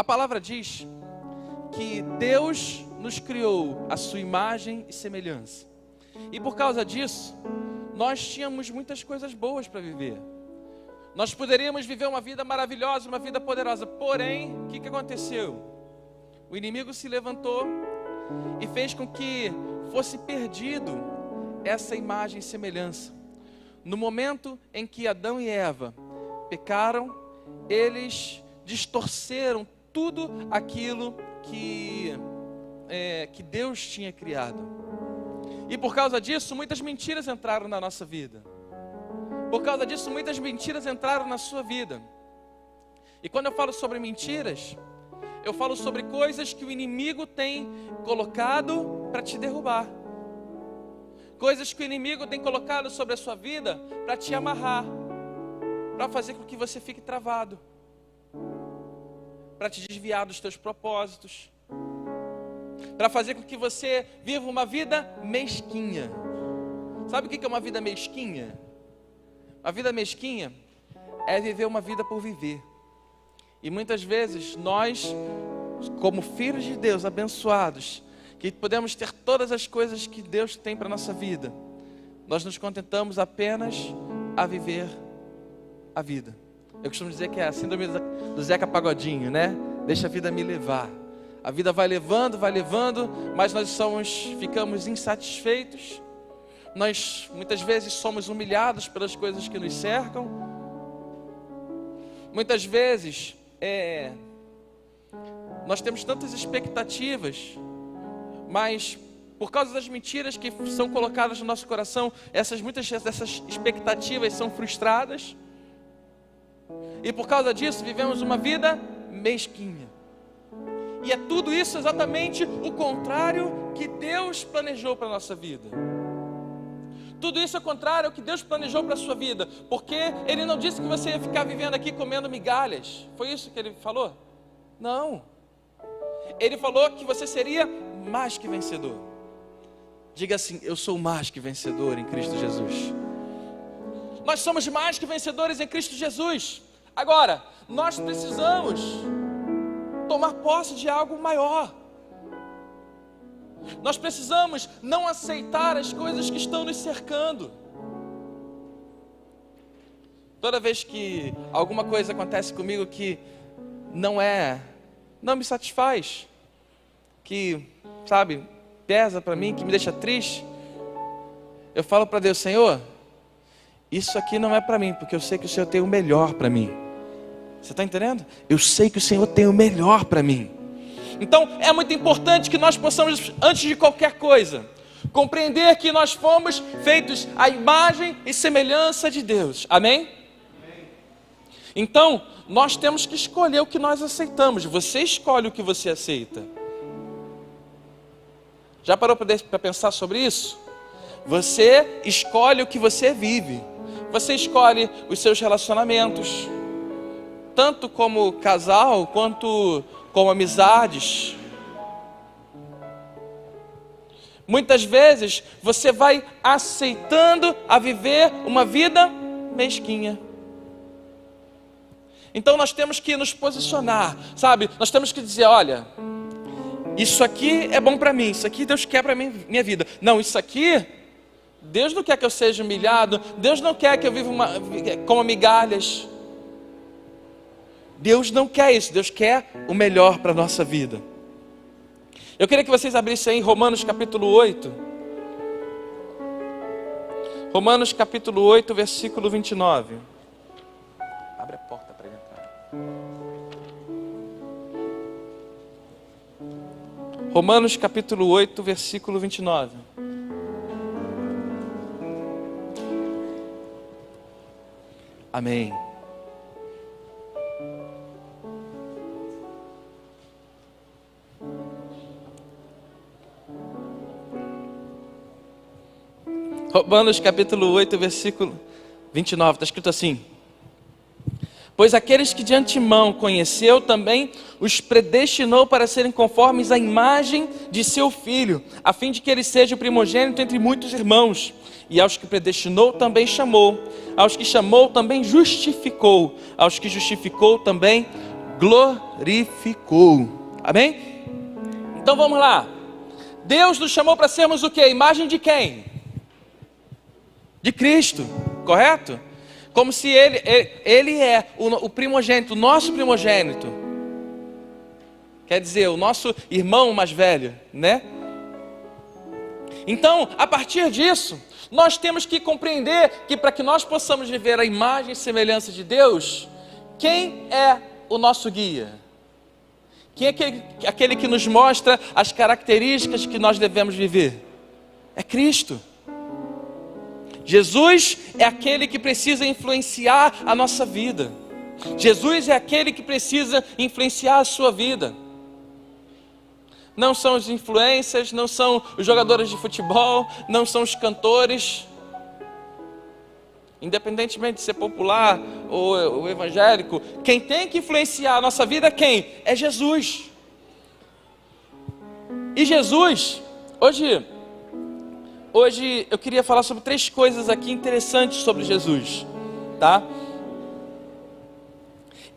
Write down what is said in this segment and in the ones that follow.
A palavra diz que Deus nos criou à sua imagem e semelhança. E por causa disso, nós tínhamos muitas coisas boas para viver. Nós poderíamos viver uma vida maravilhosa, uma vida poderosa. Porém, o que aconteceu? O inimigo se levantou e fez com que fosse perdido essa imagem e semelhança. No momento em que Adão e Eva pecaram, eles distorceram tudo aquilo que Deus tinha criado. E por causa disso, muitas mentiras entraram na nossa vida. Por causa disso, muitas mentiras entraram na sua vida. E quando eu falo sobre mentiras, eu falo sobre coisas que o inimigo tem colocado para te derrubar. Coisas que o inimigo tem colocado sobre a sua vida para te amarrar, para fazer com que você fique travado, para te desviar dos teus propósitos, para fazer com que você viva uma vida mesquinha. Sabe o que é uma vida mesquinha? Uma vida mesquinha é viver uma vida por viver. E muitas vezes nós, como filhos de Deus abençoados, que podemos ter todas as coisas que Deus tem para a nossa vida, nós nos contentamos apenas a viver a vida. Eu costumo dizer que é a síndrome do Zeca Pagodinho, né? Deixa a vida me levar. A vida vai levando, mas nós ficamos insatisfeitos. Nós muitas vezes somos humilhados pelas coisas que nos cercam. Muitas vezes nós temos tantas expectativas, mas por causa das mentiras que são colocadas no nosso coração, muitas dessas expectativas são frustradas. E por causa disso vivemos uma vida mesquinha. E é tudo isso exatamente o contrário que Deus planejou para a nossa vida. Tudo isso é contrário ao que Deus planejou para a sua vida. Porque Ele não disse que você ia ficar vivendo aqui comendo migalhas. Foi isso que Ele falou? Não. Ele falou que você seria mais que vencedor. Diga assim: eu sou mais que vencedor em Cristo Jesus. Nós somos mais que vencedores em Cristo Jesus. Agora, nós precisamos tomar posse de algo maior. Nós precisamos não aceitar as coisas que estão nos cercando. Toda vez que alguma coisa acontece comigo que não me satisfaz, que, pesa para mim, que me deixa triste, eu falo para Deus: Senhor, isso aqui não é para mim, porque eu sei que o Senhor tem o melhor para mim. Você está entendendo? Eu sei que o Senhor tem o melhor para mim. Então é muito importante que nós possamos, antes de qualquer coisa, compreender que nós fomos feitos à imagem e semelhança de Deus. Amém? Então nós temos que escolher o que nós aceitamos. Você escolhe o que você aceita. Já parou para pensar sobre isso? Você escolhe o que você vive. Você escolhe os seus relacionamentos, tanto como casal, quanto como amizades. Muitas vezes você vai aceitando a viver uma vida mesquinha. Então nós temos que nos posicionar, nós temos que dizer: olha, isso aqui é bom para mim, isso aqui Deus quer para minha vida. Não, isso aqui Deus não quer que eu seja humilhado, Deus não quer que eu viva como migalhas. Deus não quer isso, Deus quer o melhor para a nossa vida. Eu queria que vocês abrissem aí Romanos capítulo 8. Romanos capítulo 8, versículo 29. Abre a porta para ele entrar. Romanos capítulo 8, versículo 29. Amém. Romanos capítulo 8, versículo 29, está escrito assim: pois aqueles que de antemão conheceu, também os predestinou para serem conformes à imagem de seu Filho, a fim de que ele seja o primogênito entre muitos irmãos. E aos que predestinou também chamou, aos que chamou também justificou, aos que justificou também glorificou. Amém? Então vamos lá. Deus nos chamou para sermos o quê? Imagem de quem? De Cristo, correto? Como se Ele é o primogênito, o nosso primogênito. Quer dizer, o nosso irmão mais velho, né? Então, a partir disso, nós temos que compreender que para que nós possamos viver a imagem e semelhança de Deus, quem é o nosso guia? Quem é aquele que nos mostra as características que nós devemos viver? É Cristo. Jesus é aquele que precisa influenciar a nossa vida. Jesus é aquele que precisa influenciar a sua vida. Não são os influencers, não são os jogadores de futebol, não são os cantores. Independentemente de ser popular ou evangélico, quem tem que influenciar a nossa vida é quem? É Jesus. E Jesus, hoje eu queria falar sobre 3 coisas aqui interessantes sobre Jesus, tá?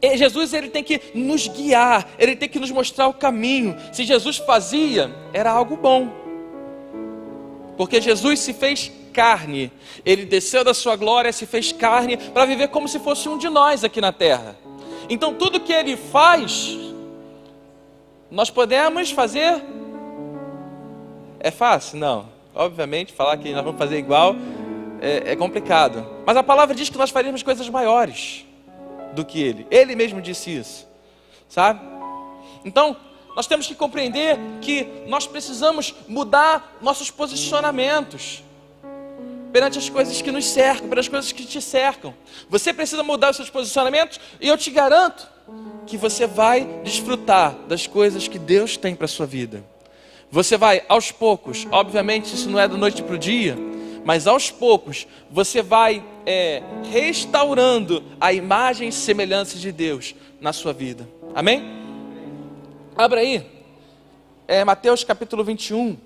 E Jesus, ele tem que nos guiar, ele tem que nos mostrar o caminho. Se Jesus fazia, era algo bom, porque Jesus se fez carne, ele desceu da sua glória, se fez carne para viver como se fosse um de nós aqui na terra. Então tudo que ele faz, nós podemos fazer. É fácil? Não. Obviamente, falar que nós vamos fazer igual é complicado. Mas a palavra diz que nós faríamos coisas maiores do que ele. Ele mesmo disse isso, sabe? Então, nós temos que compreender que nós precisamos mudar nossos posicionamentos perante as coisas que nos cercam, perante as coisas que te cercam. Você precisa mudar os seus posicionamentos e eu te garanto que você vai desfrutar das coisas que Deus tem para a sua vida. Você vai, aos poucos, obviamente isso não é da noite para o dia, mas aos poucos você vai restaurando a imagem e semelhança de Deus na sua vida. Amém? Abra aí, Mateus capítulo 21.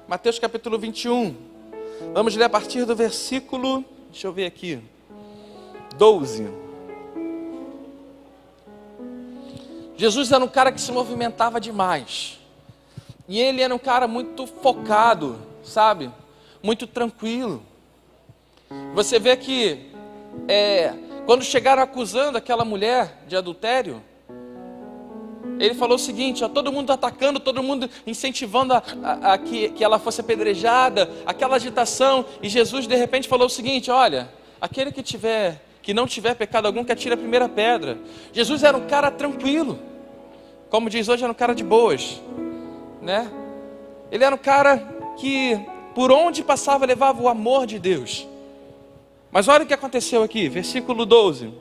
Mateus capítulo 21. Vamos ler a partir do versículo, deixa eu ver aqui, 12. Jesus era um cara que se movimentava demais. E ele era um cara muito focado, sabe? Muito tranquilo. Você vê que quando chegaram acusando aquela mulher de adultério, ele falou o seguinte, todo mundo atacando, todo mundo incentivando a que ela fosse apedrejada, aquela agitação, e Jesus de repente falou o seguinte, olha, aquele que não tiver pecado algum, que atire a primeira pedra. Jesus era um cara tranquilo, como diz hoje, era um cara de boas, né? Ele era um cara que por onde passava levava o amor de Deus. Mas olha o que aconteceu aqui, versículo 12.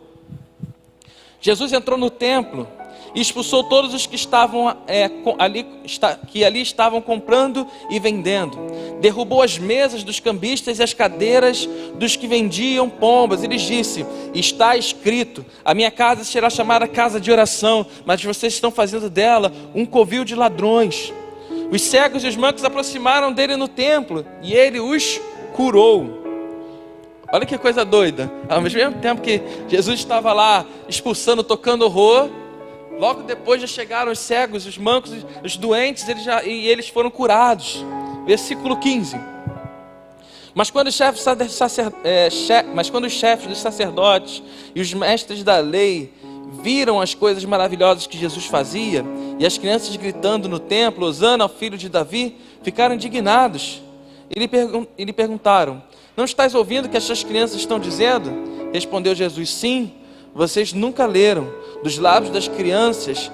Jesus entrou no templo e expulsou todos os que estavam ali estavam comprando e vendendo. Derrubou as mesas dos cambistas e as cadeiras dos que vendiam pombas. Ele disse, está escrito, a minha casa será chamada casa de oração, mas vocês estão fazendo dela um covil de ladrões. Os cegos e os mancos aproximaram dele no templo e ele os curou. Olha que coisa doida. Ao mesmo tempo que Jesus estava lá expulsando, tocando horror, logo depois já chegaram os cegos, os mancos, os doentes, e eles foram curados. Versículo 15. Mas quando os chefes dos sacerdotes e os mestres da lei viram as coisas maravilhosas que Jesus fazia, e as crianças gritando no templo, Hosana ao filho de Davi, ficaram indignados. E lhe perguntaram, não estás ouvindo o que estas crianças estão dizendo? Respondeu Jesus, sim. Vocês nunca leram dos lábios das crianças,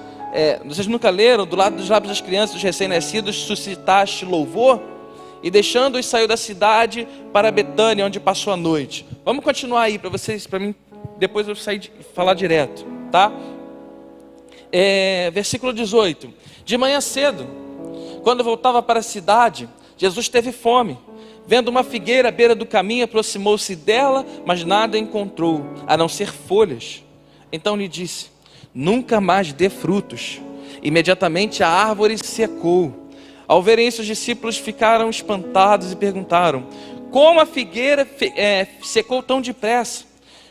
do lado dos lábios das crianças, dos recém-nascidos, suscitaste louvor? E deixando-os saiu da cidade para Betânia, onde passou a noite. Vamos continuar aí para mim, depois eu sair falar direto, tá? Versículo 18. De manhã cedo, quando voltava para a cidade, Jesus teve fome. Vendo uma figueira à beira do caminho, aproximou-se dela, mas nada encontrou, a não ser folhas. Então lhe disse, nunca mais dê frutos. Imediatamente a árvore secou. Ao verem isso, os discípulos ficaram espantados e perguntaram: como a figueira secou tão depressa?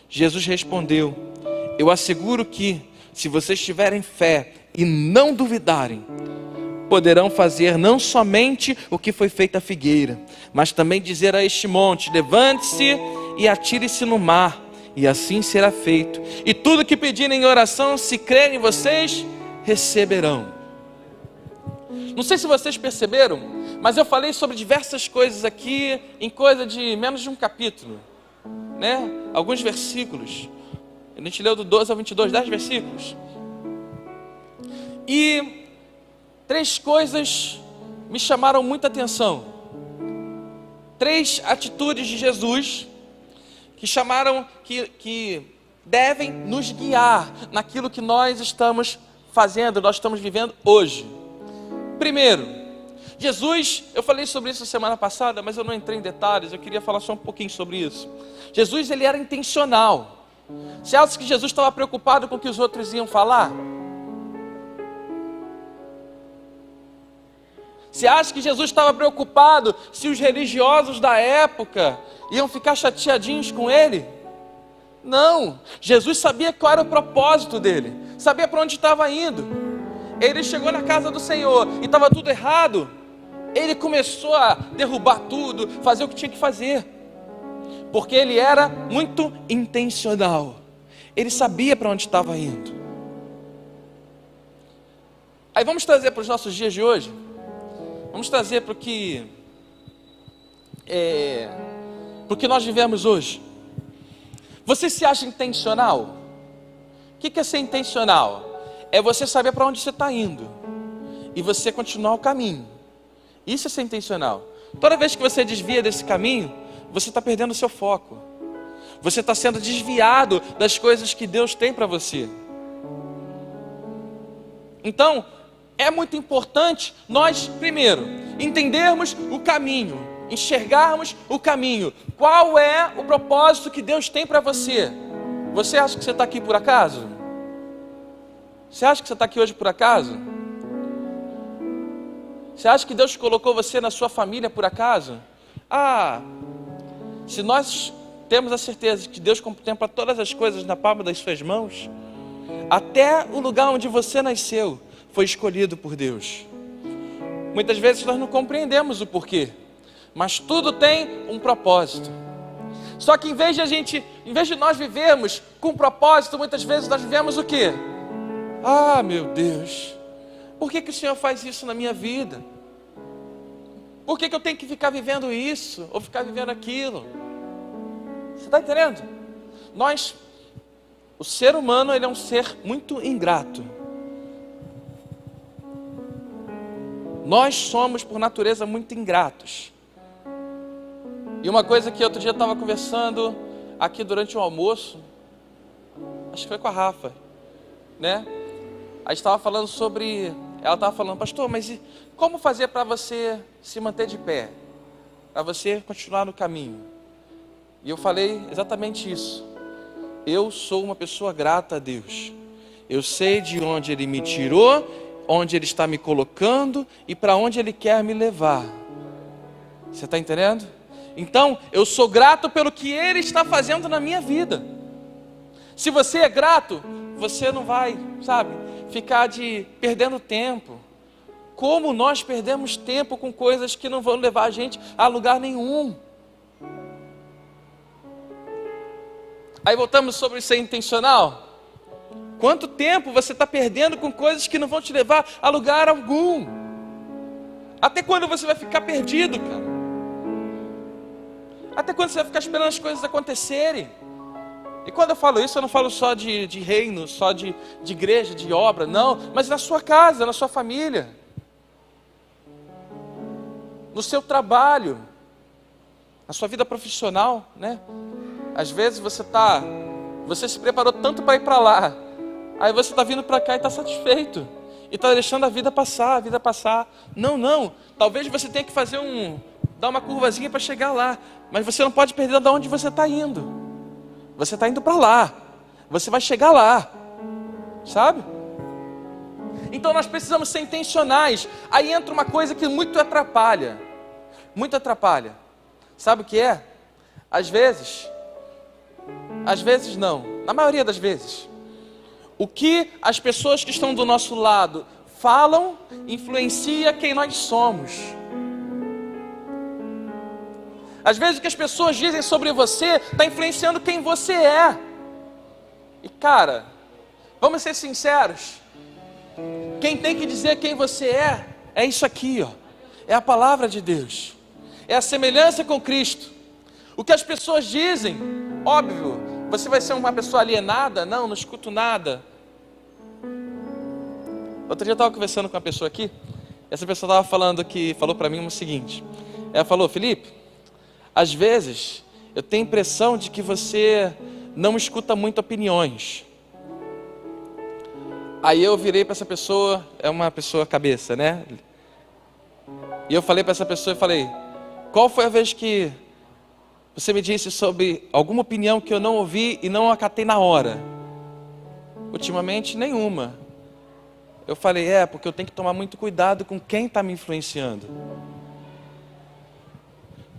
Jesus respondeu: eu asseguro que, se vocês tiverem fé e não duvidarem, poderão fazer não somente o que foi feito à figueira, mas também dizer a este monte: levante-se e atire-se no mar, e assim será feito. E tudo que pedirem em oração, se crerem, vocês receberão. Não sei se vocês perceberam, mas eu falei sobre diversas coisas aqui em coisa de menos de um capítulo, né? Alguns versículos. A gente leu do 12 ao 22, 10 versículos. E 3 coisas me chamaram muita atenção. 3 atitudes de Jesus que chamaram, que devem nos guiar naquilo que nós estamos fazendo, nós estamos vivendo hoje. Primeiro, Jesus, eu falei sobre isso semana passada, mas eu não entrei em detalhes, eu queria falar só um pouquinho sobre isso. Jesus, ele era intencional. Você acha que Jesus estava preocupado com o que os outros iam falar? Você acha que Jesus estava preocupado se os religiosos da época iam ficar chateadinhos com ele? Não, Jesus sabia qual era o propósito dele, sabia para onde estava indo. Ele chegou na casa do Senhor e estava tudo errado. Ele começou a derrubar tudo, fazer o que tinha que fazer, porque ele era muito intencional. Ele sabia para onde estava indo. Aí vamos trazer para os nossos dias de hoje. Vamos trazer para o que nós vivemos hoje. Você se acha intencional? O que é ser intencional? É você saber para onde você está indo e você continuar o caminho. Isso é ser intencional. Toda vez que você desvia desse caminho, você está perdendo o seu foco. Você está sendo desviado das coisas que Deus tem para você. Então, é muito importante nós, primeiro, entendermos o caminho, enxergarmos o caminho. Qual é o propósito que Deus tem para você? Você acha que você está aqui por acaso? Você acha que você está aqui hoje por acaso? Você acha que Deus colocou você na sua família por acaso? Se nós temos a certeza que Deus contempla todas as coisas na palma das suas mãos, até o lugar onde você nasceu foi escolhido por Deus. Muitas vezes nós não compreendemos o porquê, mas tudo tem um propósito. Só que em vez de nós vivermos com propósito, muitas vezes nós vivemos o quê? Meu Deus, por que o Senhor faz isso na minha vida? Por que eu tenho que ficar vivendo isso, ou ficar vivendo aquilo? Você está entendendo? O ser humano, ele é um ser muito ingrato. Nós somos, por natureza, muito ingratos. E uma coisa que outro dia eu estava conversando aqui durante o almoço, acho que foi com a Rafa, né? Aí estava falando sobre, ela estava falando: pastor, mas como fazer para você se manter de pé? Para você continuar no caminho? E eu falei exatamente isso. Eu sou uma pessoa grata a Deus. Eu sei de onde Ele me tirou, onde Ele está me colocando e para onde Ele quer me levar. Você está entendendo? Então, eu sou grato pelo que Ele está fazendo na minha vida. Se você é grato, você não vai, ficar perdendo tempo. Como nós perdemos tempo com coisas que não vão levar a gente a lugar nenhum. Aí voltamos sobre ser intencional. Quanto tempo você está perdendo com coisas que não vão te levar a lugar algum? Até quando você vai ficar perdido, cara? Até quando você vai ficar esperando as coisas acontecerem? E quando eu falo isso, eu não falo só de reino, só de igreja, de obra, não. Mas na sua casa, na sua família. No seu trabalho. Na sua vida profissional, né? Às vezes você se preparou tanto para ir para lá. Aí você está vindo para cá e está satisfeito. E está deixando a vida passar, Não. Talvez você tenha que dar uma curvazinha para chegar lá. Mas você não pode perder de onde você está indo. Você está indo para lá. Você vai chegar lá. Sabe? Então nós precisamos ser intencionais. Aí entra uma coisa que muito atrapalha. Muito atrapalha. Sabe o que é? Às vezes não, na maioria das vezes, o que as pessoas que estão do nosso lado falam influencia quem nós somos. Às vezes o que as pessoas dizem sobre você está influenciando quem você é. E cara, vamos ser sinceros, quem tem que dizer quem você é isso aqui, ó. É a palavra de Deus, é a semelhança com Cristo. O que as pessoas dizem, óbvio, você vai ser uma pessoa alienada? Não escuto nada. Outro dia eu estava conversando com uma pessoa aqui, essa pessoa falou para mim o seguinte, ela falou: Felipe, às vezes eu tenho a impressão de que você não escuta muito opiniões. Aí eu virei para essa pessoa, é uma pessoa cabeça, né? E eu falei para essa pessoa, eu falei: qual foi a vez que você me disse sobre alguma opinião que eu não ouvi e não acatei na hora? Ultimamente, nenhuma. Eu falei: porque eu tenho que tomar muito cuidado com quem está me influenciando.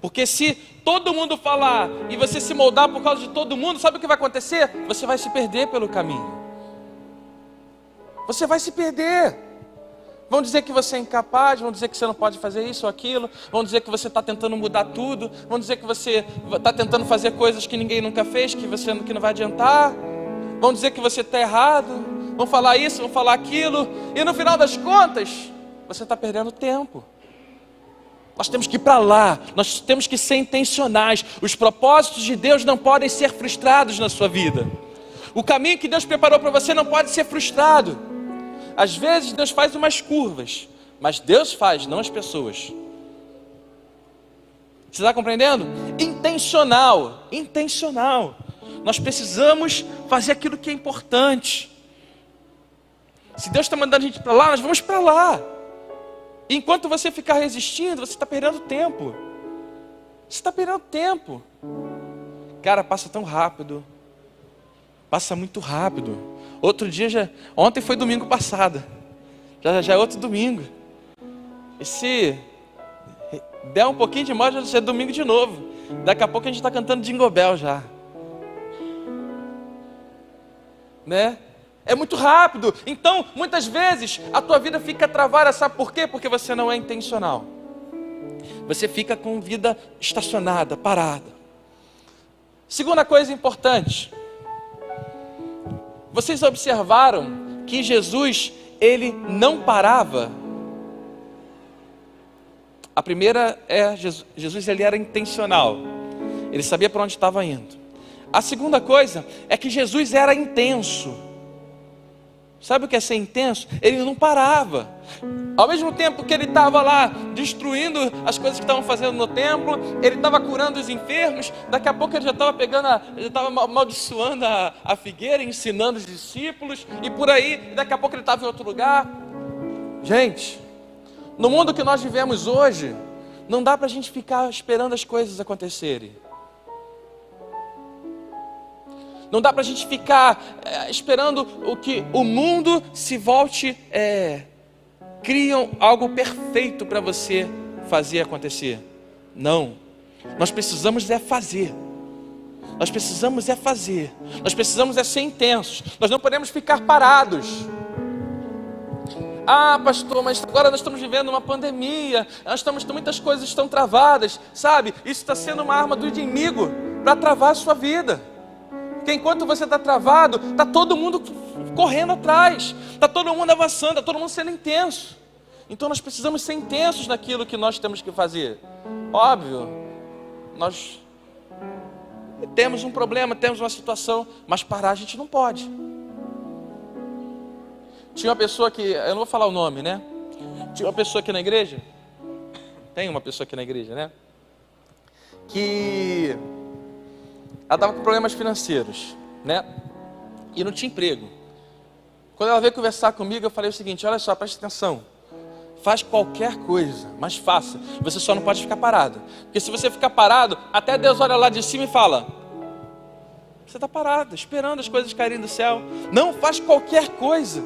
Porque se todo mundo falar e você se moldar por causa de todo mundo, sabe o que vai acontecer? Você vai se perder pelo caminho. Você vai se perder. Vão dizer que você é incapaz, vão dizer que você não pode fazer isso ou aquilo, vão dizer que você está tentando mudar tudo, vão dizer que você está tentando fazer coisas que ninguém nunca fez, que não vai adiantar, vão dizer que você está errado, vão falar isso, vão falar aquilo, e no final das contas, você está perdendo tempo. Nós temos que ir para lá, nós temos que ser intencionais. Os propósitos de Deus não podem ser frustrados na sua vida. O caminho que Deus preparou para você não pode ser frustrado. Às vezes Deus faz umas curvas, mas Deus faz, não as pessoas. Você está compreendendo? Intencional. Nós precisamos fazer aquilo que é importante. Se Deus está mandando a gente para lá, nós vamos para lá. E enquanto você ficar resistindo, você está perdendo tempo. Você está perdendo tempo. Cara, passa tão rápido. Passa muito rápido. Ontem foi domingo passado. Já é outro domingo. E se der um pouquinho de mal, já é domingo de novo. Daqui a pouco a gente está cantando Jingle Bell já. Né? É muito rápido. Então, muitas vezes, a tua vida fica travada. Sabe por quê? Porque você não é intencional. Você fica com vida estacionada, parada. Segunda coisa importante. Vocês observaram que Jesus, ele não parava? A primeira é, Jesus ele era intencional. Ele sabia para onde estava indo. A segunda coisa é que Jesus era intenso. Sabe o que é ser intenso? Ele não parava. Ao mesmo tempo que ele estava lá destruindo as coisas que estavam fazendo no templo, ele estava curando os enfermos, daqui a pouco ele já estava amaldiçoando a figueira, ensinando os discípulos, e por aí, daqui a pouco ele estava em outro lugar. Gente, no mundo que nós vivemos hoje, não dá para a gente ficar esperando as coisas acontecerem. Não dá para a gente ficar esperando que o mundo se volte, criam algo perfeito para você fazer acontecer. Não, nós precisamos fazer. Nós precisamos fazer. Nós precisamos ser intensos. Nós não podemos ficar parados. Ah, pastor, mas agora nós estamos vivendo uma pandemia. Muitas coisas estão travadas, sabe? Isso está sendo uma arma do inimigo para travar a sua vida. Porque enquanto você está travado, está todo mundo correndo atrás, está todo mundo avançando, está todo mundo sendo intenso. Então nós precisamos ser intensos naquilo que nós temos que fazer. Óbvio, nós temos um problema, temos uma situação, mas parar a gente não pode. Tinha uma pessoa que, eu não vou falar o nome, né? Tinha uma pessoa aqui na igreja, tem uma pessoa aqui na igreja, né? Que ela estava com problemas financeiros, né? E não tinha emprego. Quando ela veio conversar comigo, eu falei o seguinte: olha só, preste atenção. Faz qualquer coisa, mas faça. Você só não pode ficar parado. Porque se você ficar parado, até Deus olha lá de cima e fala: você está parado, esperando as coisas caírem do céu. Não, faz qualquer coisa.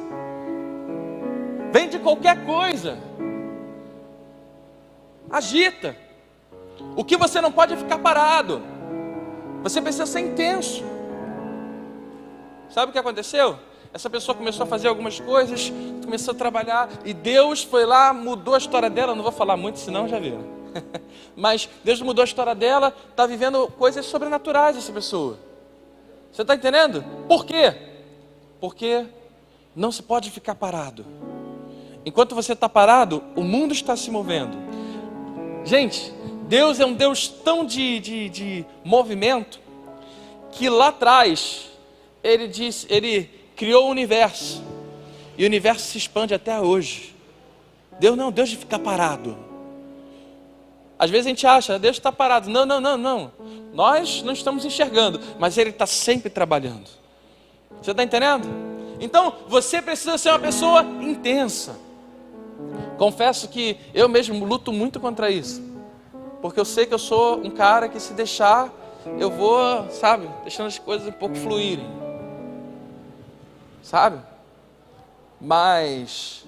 vem de qualquer coisa. Agita. O que você não pode é ficar parado. Você precisa ser intenso. Sabe o que aconteceu? Essa pessoa começou a fazer algumas coisas, começou a trabalhar, e Deus foi lá, mudou a história dela. Não vou falar muito, senão já viram. Mas Deus mudou a história dela, está vivendo coisas sobrenaturais essa pessoa. Você está entendendo? Por quê? Porque não se pode ficar parado. Enquanto você está parado, o mundo está se movendo. Gente, Deus é um Deus tão de movimento, que lá atrás, Ele criou o universo, e o universo se expande até hoje. Deus não é um Deus de ficar parado. Às vezes a gente acha, Deus está parado. Não. Nós não estamos enxergando, mas Ele está sempre trabalhando. Você está entendendo? Então, você precisa ser uma pessoa intensa. Confesso que eu mesmo luto muito contra isso. Porque eu sei que eu sou um cara que, se deixar, eu vou, sabe, deixando as coisas um pouco fluírem. Sabe? Mas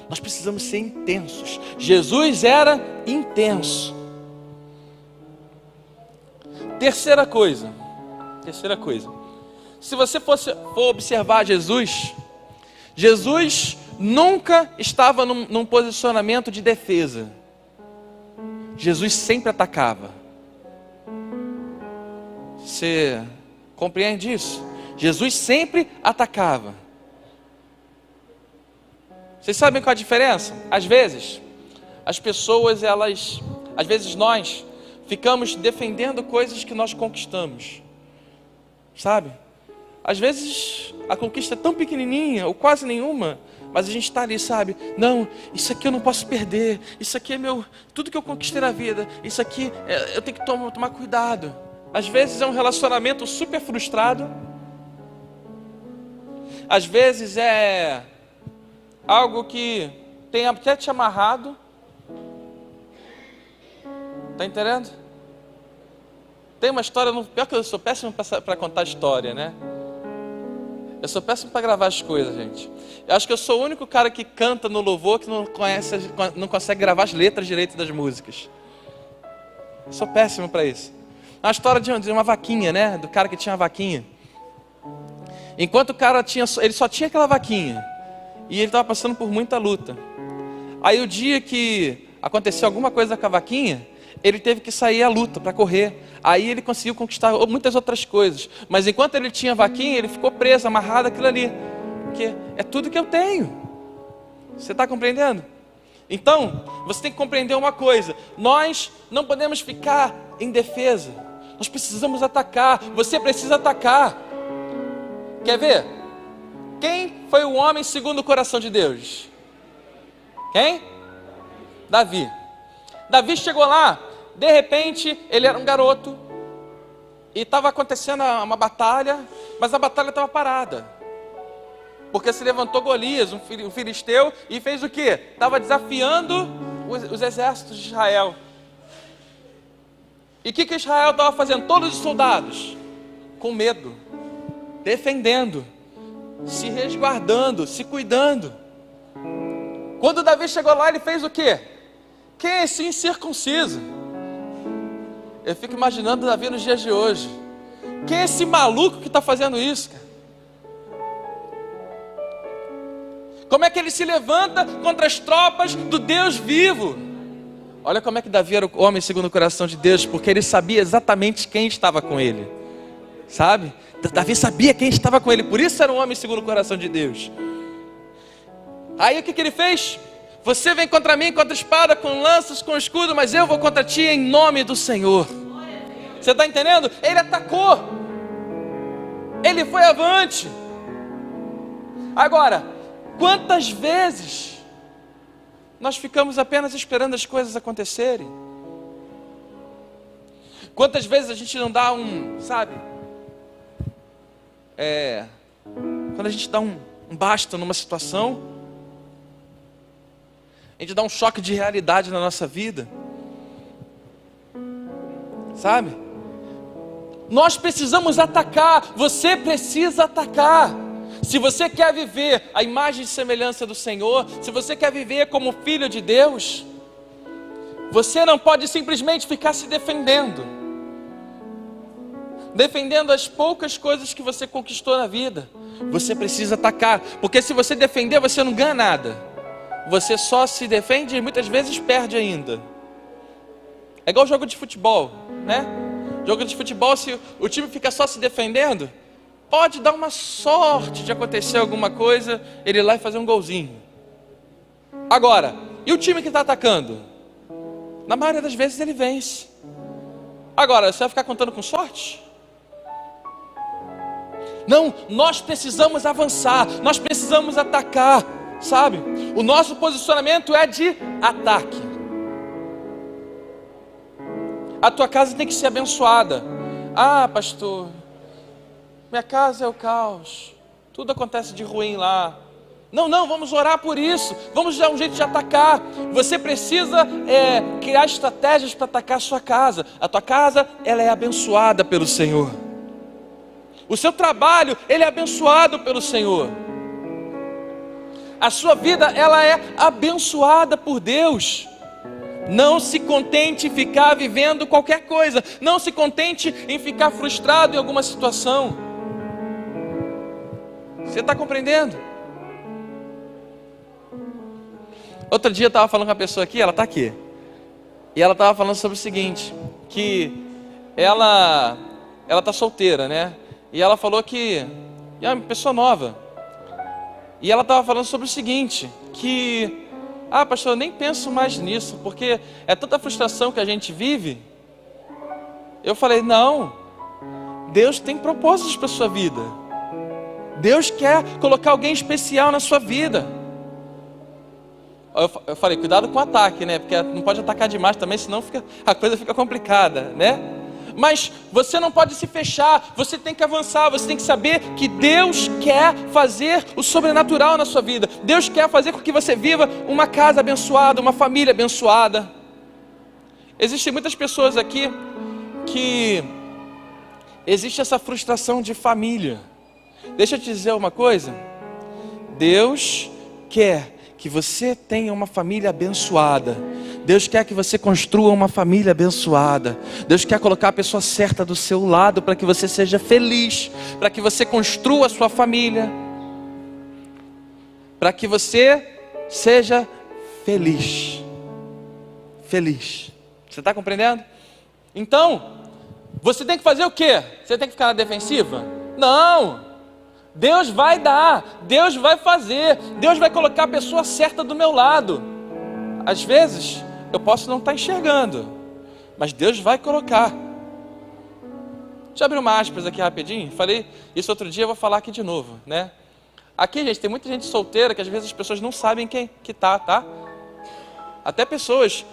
nós precisamos ser intensos. Jesus era intenso. Terceira coisa. Se você for observar Jesus nunca estava num posicionamento de defesa. Jesus sempre atacava. Você compreende isso? Jesus sempre atacava. Vocês sabem qual a diferença? Às vezes, as pessoas, às vezes nós ficamos defendendo coisas que nós conquistamos. Sabe? Às vezes a conquista é tão pequenininha, ou quase nenhuma, mas a gente está ali, sabe? Não, isso aqui eu não posso perder. Isso aqui é tudo que eu conquistei na vida. Isso aqui, eu tenho que tomar cuidado. Às vezes é um relacionamento super frustrado. Às vezes é algo que tem até te amarrado. Está entendendo? Tem uma história, pior que eu sou péssimo para contar história, né? Eu sou péssimo para gravar as coisas, gente. Eu acho que eu sou o único cara que canta no louvor que não consegue gravar as letras direito das músicas. Eu sou péssimo para isso. É uma história de uma vaquinha, né? Do cara que tinha uma vaquinha. Enquanto o cara ele só tinha aquela vaquinha, e ele estava passando por muita luta. Aí o dia que aconteceu alguma coisa com a vaquinha, ele teve que sair à luta para correr. Aí ele conseguiu conquistar muitas outras coisas. Mas enquanto ele tinha a vaquinha, ele ficou preso, amarrado àquilo ali. Porque é tudo que eu tenho. Você está compreendendo? Então, você tem que compreender uma coisa. Nós não podemos ficar em defesa. Nós precisamos atacar. Você precisa atacar. Quer ver? Quem foi o homem segundo o coração de Deus? Quem? Davi. Davi chegou lá, de repente, ele era um garoto, e estava acontecendo uma batalha, mas a batalha estava parada, porque se levantou Golias, um filisteu, e fez o quê? Estava desafiando os exércitos de Israel. E o que Israel estava fazendo? Todos os soldados, com medo, defendendo, se resguardando, se cuidando. Quando Davi chegou lá, ele fez o quê? Quem é esse incircunciso? Eu fico imaginando Davi nos dias de hoje. Quem é esse maluco que está fazendo isso, cara? Como é que ele se levanta contra as tropas do Deus vivo? Olha como é que Davi era o homem segundo o coração de Deus, porque ele sabia exatamente quem estava com ele. Sabe? Davi sabia quem estava com ele, por isso era um homem segundo o coração de Deus. Aí o que ele fez? Você vem contra mim, contra espada, com lanças, com escudo, mas eu vou contra ti em nome do Senhor. Você está entendendo? Ele atacou. Ele foi avante. Agora, quantas vezes nós ficamos apenas esperando as coisas acontecerem? Quantas vezes a gente não dá quando a gente dá um basta numa situação, a gente dá um choque de realidade na nossa vida, sabe? Nós precisamos atacar, você precisa atacar. Se você quer viver a imagem e semelhança do Senhor, se você quer viver como filho de Deus, você não pode simplesmente ficar se defendendo as poucas coisas que você conquistou na vida. Você precisa atacar, porque se você defender, você não ganha nada. Você só se defende e muitas vezes perde ainda. É igual jogo de futebol, né? Jogo de futebol, se o time fica só se defendendo, pode dar uma sorte de acontecer alguma coisa, ele ir lá e fazer um golzinho. Agora, e o time que está atacando? Na maioria das vezes ele vence. Agora, você vai ficar contando com sorte? Não, nós precisamos avançar, nós precisamos atacar, sabe? O nosso posicionamento é de ataque. A tua casa tem que ser abençoada. Ah, pastor, minha casa é o caos, tudo acontece de ruim lá. Não, vamos orar por isso, vamos dar um jeito de atacar. Você precisa criar estratégias para atacar a sua casa. A tua casa, ela é abençoada pelo Senhor. O seu trabalho, ele é abençoado pelo Senhor. A sua vida, ela é abençoada por Deus. Não se contente em ficar vivendo qualquer coisa. Não se contente em ficar frustrado em alguma situação. Você está compreendendo? Outro dia eu estava falando com uma pessoa aqui, ela está aqui. E ela estava falando sobre o seguinte, que ela está solteira, né? E ela falou que é uma pessoa nova. E ela estava falando sobre o seguinte, que pastor, eu nem penso mais nisso, porque é tanta frustração que a gente vive. Eu falei, não, Deus tem propósitos para a sua vida. Deus quer colocar alguém especial na sua vida. Eu falei, cuidado com o ataque, né? Porque não pode atacar demais também, senão a coisa fica complicada, né? Mas você não pode se fechar, você tem que avançar, você tem que saber que Deus quer fazer o sobrenatural na sua vida. Deus quer fazer com que você viva uma casa abençoada, uma família abençoada. Existem muitas pessoas aqui que existe essa frustração de família. Deixa eu te dizer uma coisa, Deus quer que você tenha uma família abençoada. Deus quer que você construa uma família abençoada. Deus quer colocar a pessoa certa do seu lado para que você seja feliz, para que você construa a sua família, para que você seja feliz. Feliz. Você está compreendendo? Então, você tem que fazer o quê? Você tem que ficar na defensiva? Não! Deus vai dar, Deus vai fazer, Deus vai colocar a pessoa certa do meu lado. Às vezes, eu posso não estar enxergando, mas Deus vai colocar. Deixa eu abrir uma aspas aqui rapidinho. Falei isso outro dia, eu vou falar aqui de novo, né? Aqui, gente, tem muita gente solteira que às vezes as pessoas não sabem quem que tá? Até pessoas,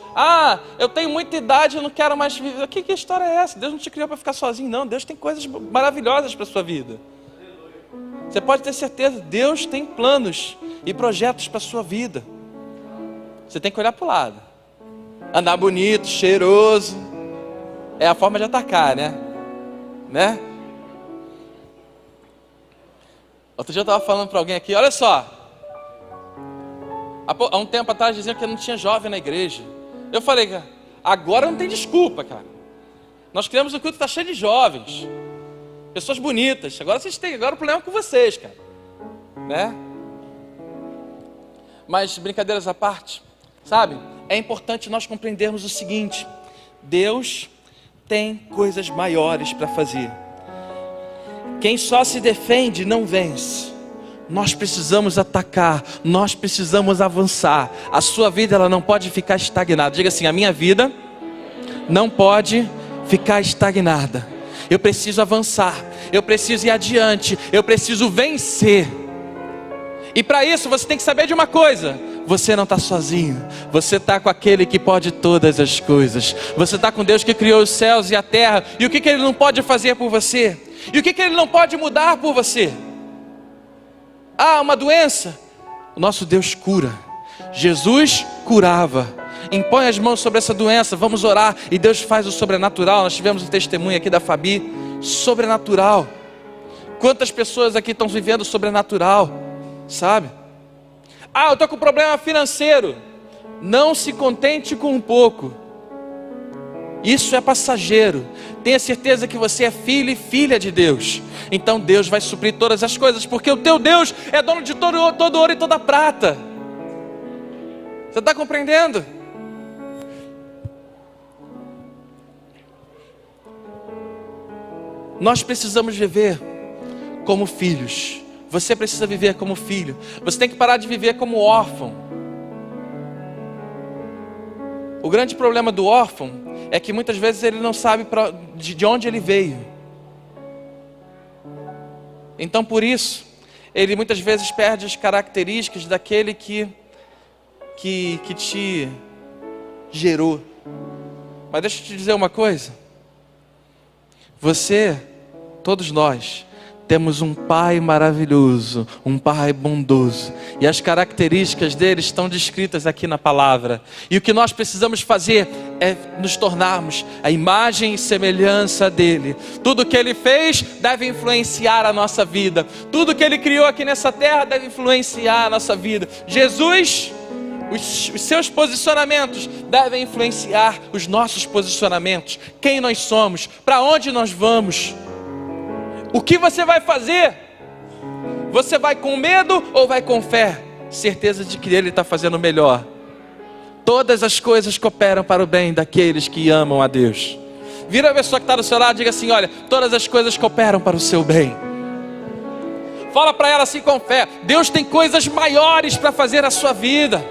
eu tenho muita idade, eu não quero mais viver. Que história é essa? Deus não te criou para ficar sozinho, não. Deus tem coisas maravilhosas para a sua vida. Você pode ter certeza, Deus tem planos e projetos para a sua vida. Você tem que olhar para o lado. Andar bonito, cheiroso. É a forma de atacar, né? Outro dia eu estava falando para alguém aqui, olha só. Há um tempo atrás diziam que não tinha jovem na igreja. Eu falei, agora não tem desculpa, cara. Nós criamos um culto que está cheio de jovens. Pessoas bonitas. Agora o problema é com vocês, cara. Né? Mas brincadeiras à parte, sabe? É importante nós compreendermos o seguinte: Deus tem coisas maiores para fazer. Quem só se defende não vence. Nós precisamos atacar, nós precisamos avançar. A sua vida, ela não pode ficar estagnada. Diga assim: a minha vida não pode ficar estagnada. Eu preciso avançar, eu preciso ir adiante, eu preciso vencer. E para isso você tem que saber de uma coisa: você não está sozinho, você está com aquele que pode todas as coisas. Você está com Deus que criou os céus e a terra. E o que Ele não pode fazer por você? E o que Ele não pode mudar por você? Uma doença, o nosso Deus cura. Jesus curava. Impõe as mãos sobre essa doença, vamos orar, e Deus faz o sobrenatural. Nós tivemos um testemunho aqui da Fabi, sobrenatural. Quantas pessoas aqui estão vivendo o sobrenatural, sabe? Eu estou com problema financeiro. Não se contente com um pouco. Isso é passageiro. Tenha certeza que você é filho e filha de Deus. Então Deus vai suprir todas as coisas, porque o teu Deus é dono de todo ouro e toda prata. Você está compreendendo? Nós precisamos viver como filhos. Você precisa viver como filho. Você tem que parar de viver como órfão. O grande problema do órfão é que muitas vezes ele não sabe de onde ele veio. Então por isso, ele muitas vezes perde as características daquele que te gerou. Mas deixa eu te dizer uma coisa. Você, todos nós, temos um Pai maravilhoso, um Pai bondoso, e as características dele estão descritas aqui na palavra. E o que nós precisamos fazer é nos tornarmos a imagem e semelhança dele. Tudo que ele fez deve influenciar a nossa vida. Tudo que ele criou aqui nessa terra deve influenciar a nossa vida. Jesus, os seus posicionamentos devem influenciar os nossos posicionamentos. Quem nós somos, para onde nós vamos. O que você vai fazer? Você vai com medo ou vai com fé? Certeza de que ele está fazendo o melhor. Todas as coisas cooperam para o bem daqueles que amam a Deus. Vira a pessoa que está do seu lado e diga assim: olha, todas as coisas cooperam para o seu bem. Fala para ela assim com fé: Deus tem coisas maiores para fazer na sua vida.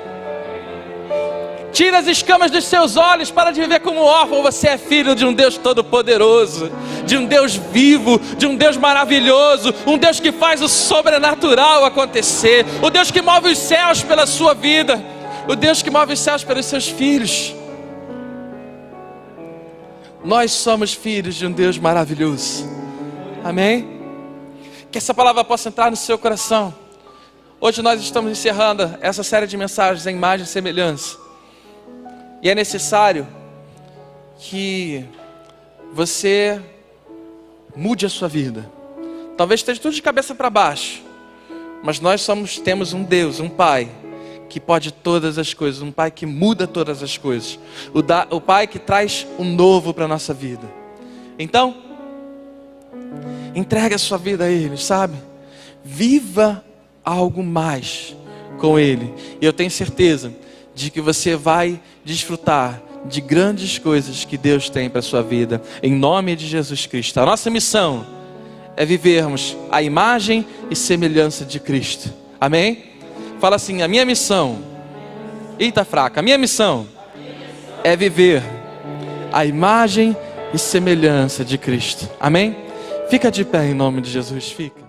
Tira as escamas dos seus olhos, para de viver como órfão. Você é filho de um Deus todo-poderoso, de um Deus vivo, de um Deus maravilhoso, um Deus que faz o sobrenatural acontecer, o Deus que move os céus pela sua vida, o Deus que move os céus pelos seus filhos. Nós somos filhos de um Deus maravilhoso. Amém? Que essa palavra possa entrar no seu coração. Hoje nós estamos encerrando essa série de mensagens em imagem e semelhança. E é necessário que você mude a sua vida. Talvez esteja tudo de cabeça para baixo, mas nós temos um Deus, um Pai, que pode todas as coisas, um Pai que muda todas as coisas, o Pai que traz o novo para a nossa vida. Então, entregue a sua vida a Ele, sabe? Viva algo mais com Ele. E eu tenho certeza de que você vai desfrutar de grandes coisas que Deus tem para a sua vida, em nome de Jesus Cristo. A nossa missão é vivermos a imagem e semelhança de Cristo. Amém? Fala assim: a minha missão, eita fraca, a minha missão é viver a imagem e semelhança de Cristo. Amém? Fica de pé em nome de Jesus, fica.